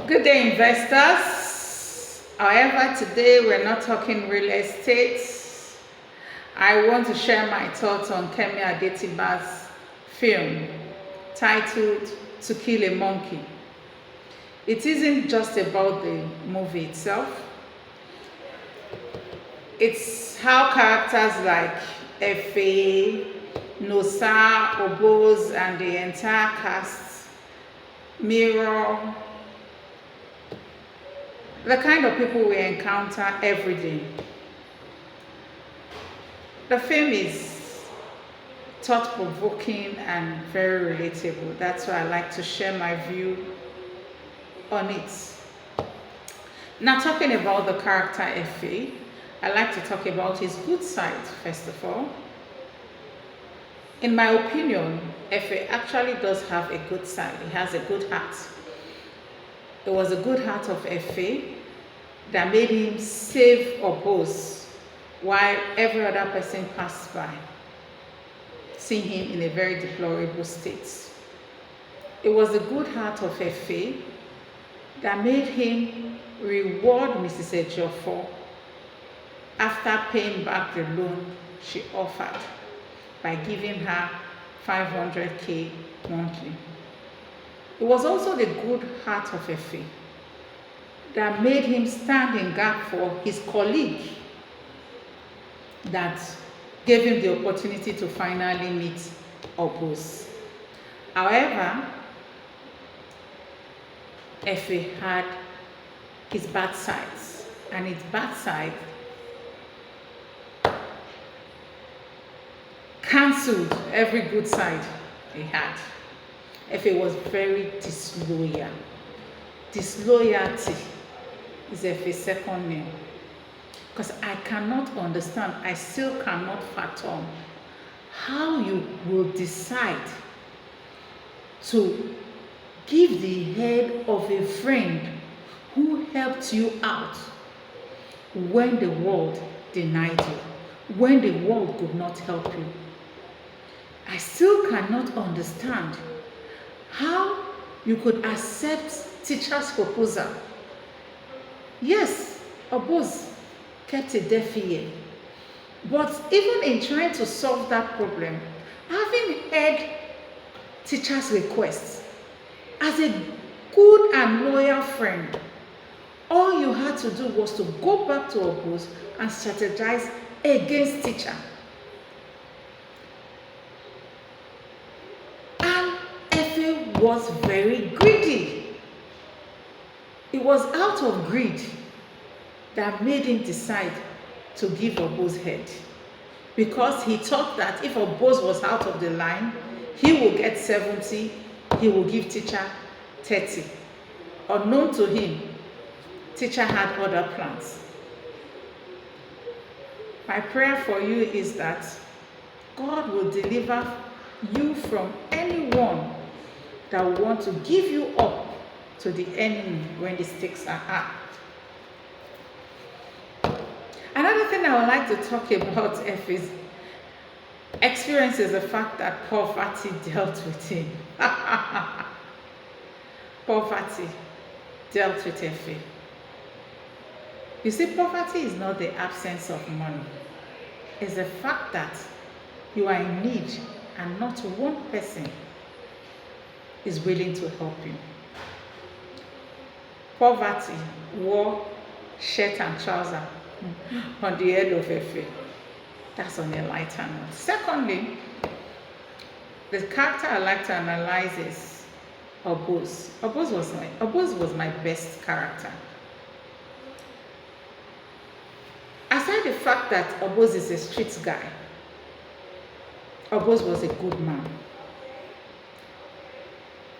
Good day, investors. However, today we're not talking real estate. I want to share my thoughts on KEMI Adetiba's film titled To Kill a Monkey. It isn't just about the movie itself. It's how characters like Efe, Nosa, Obos, and the entire cast mirror the kind of people we encounter every day. The film is thought-provoking and very relatable. That's why I like to share my view on it. Now, talking about the character Efe, I like to talk about his good side first of all. In my opinion, Efe actually does have a good side. He has a good heart. It was a good heart of Efe that made him save Obos while every other person passed by, seeing him in a very deplorable state. It was the good heart of Efe that made him reward Mrs. Ejiofor after paying back the loan she offered by giving her 500k monthly. It was also the good heart of Efe that made him stand in gap for his colleague that gave him the opportunity to finally meet Obos. However, Efe had his bad sides, and his bad side cancelled every good side he had. Efe was very disloyal. Disloyalty is Efe's second name. Because I cannot understand, I still cannot fathom how you will decide to give the head of a friend who helped you out when the world denied you, when the world could not help you. I still cannot understand how you could accept teacher's proposal. Yes, Obos kept a deaf ear, but even in trying to solve that problem, having heard teacher's requests, as a good and loyal friend, all you had to do was to go back to Obos and strategize against teacher. Was very greedy. It was out of greed that made him decide to give Obos head, because he thought that if Obos was out of the line, he will get 70, he will give teacher 30. Unknown to him, teacher had other plans. My prayer for you is that God will deliver you from anyone that will want to give you up to the enemy when the stakes are high. Another thing I would like to talk about Efe's experience is the fact that poverty dealt with him. Poverty dealt with Efe. You see, poverty is not the absence of money. It's the fact that you are in need and not one person is willing to help you. Poverty wore shirt and trouser on the head of Efe. That's on a lighter note. Secondly, the character I like to analyze is Obos. Obos was my best character. Aside the fact that Obos is a street guy, Obos was a good man.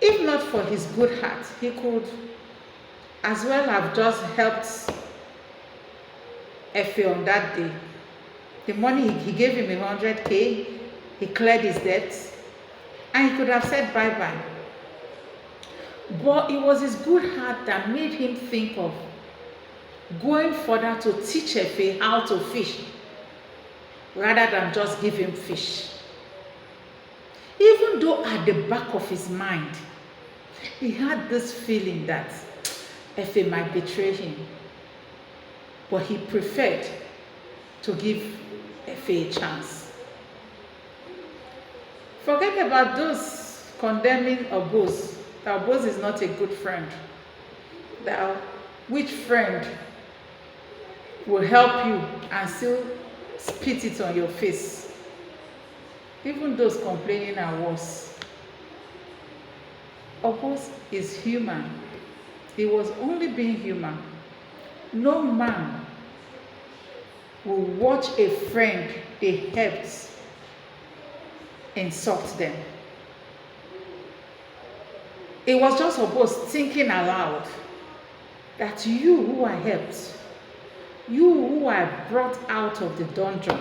If not for his good heart, he could as well have just helped Efe on that day. The money he gave him 100k, he cleared his debts, and he could have said bye-bye. But it was his good heart that made him think of going further to teach Efe how to fish, rather than just give him fish. Even though at the back of his mind, he had this feeling that Efe might betray him, but he preferred to give Efe a chance. Forget about those condemning Obos. That Obos is not a good friend. That which friend will help you and still spit it on your face? Even those complaining are worse. Obos is human. He was only being human. No man will watch a friend they helped insult them. It was just Obos thinking aloud that you who I helped, you who I brought out of the dungeon,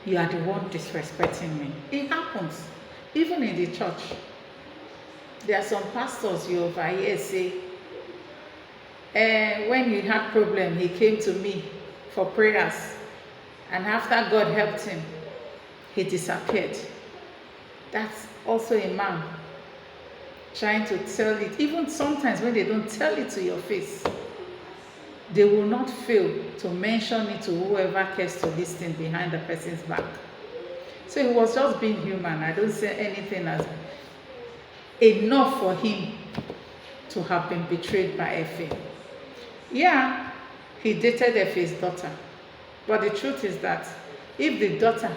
you are the one disrespecting me. It happens, even in the church. There are some pastors you overhear say, when he had problem, he came to me for prayers, and after God helped him, he disappeared. That's also a man trying to tell it. Even sometimes when they don't tell it to your face, they will not fail to mention it to whoever cares to listen behind the person's back. So he was just being human. I don't say anything as enough for him to have been betrayed by Efe. Yeah, he dated Efe's daughter. But the truth is that if the daughter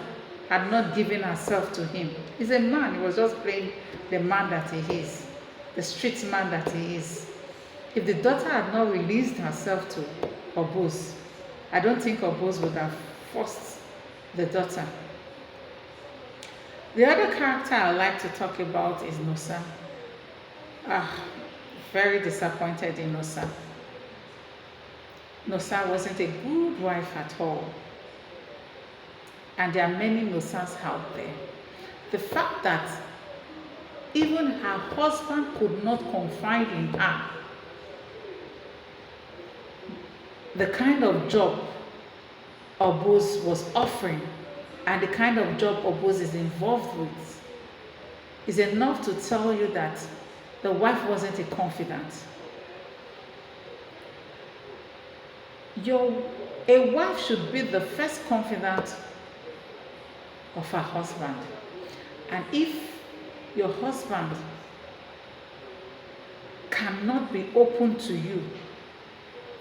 had not given herself to him, he's a man. He was just playing the man that he is, the street man that he is. If the daughter had not released herself to Obos, I don't think Obos would have forced the daughter. The other character I like to talk about is Nosa. Very disappointed in Nosa. Nosa wasn't a good wife at all. And there are many Nosas out there. The fact that even her husband could not confide in her the kind of job Obos was offering and the kind of job Obos is involved with is enough to tell you that the wife wasn't a confidant. A wife should be the first confidant of her husband. And if your husband cannot be open to you,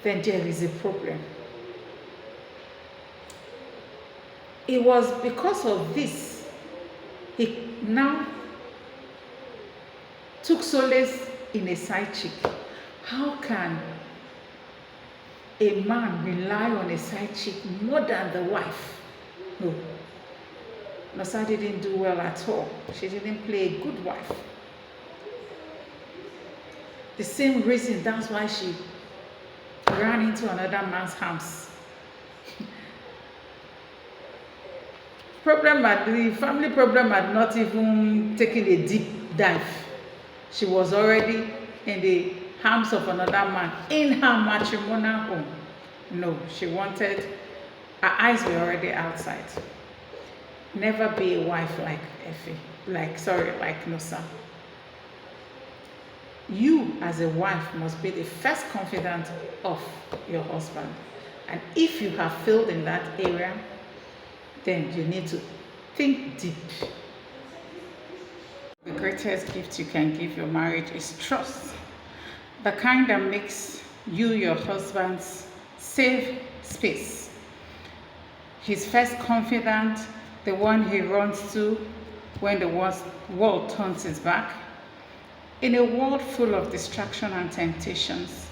then there is a problem. It was because of this he now took solace in a side chick. How can a man rely on a side chick more than the wife? No. Nosa didn't do well at all. She didn't play a good wife. The same reason, that's why she ran into another man's house. The family problem had not even taken a deep dive. She was already in the arms of another man in her matrimonial home. No, her eyes were already outside. Never be a wife like Efe, like Nosa. You as a wife must be the first confidant of your husband. And if you have failed in that area, then you need to think deep. The greatest gift you can give your marriage is trust. The kind that makes you your husband's safe space. His first confidant, the one he runs to when the world turns his back. In a world full of distraction and temptations,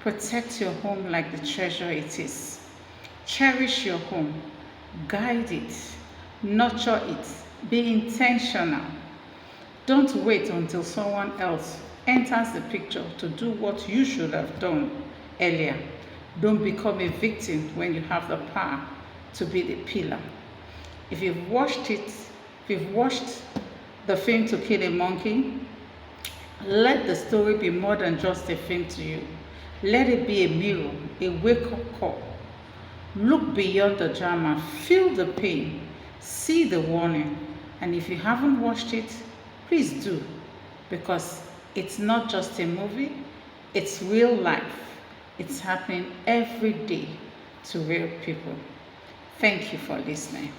protect your home like the treasure it is. Cherish your home, guide it, nurture it, be intentional. Don't wait until someone else enters the picture to do what you should have done earlier. Don't become a victim when you have the power to be the pillar. If you've watched the film To Kill a Monkey, let the story be more than just a film to you. Let it be a mirror, a wake-up call. Look beyond the drama, feel the pain, see the warning. And if you haven't watched it, please do, because it's not just a movie, It's real life. It's happening every day to real people. Thank you for listening.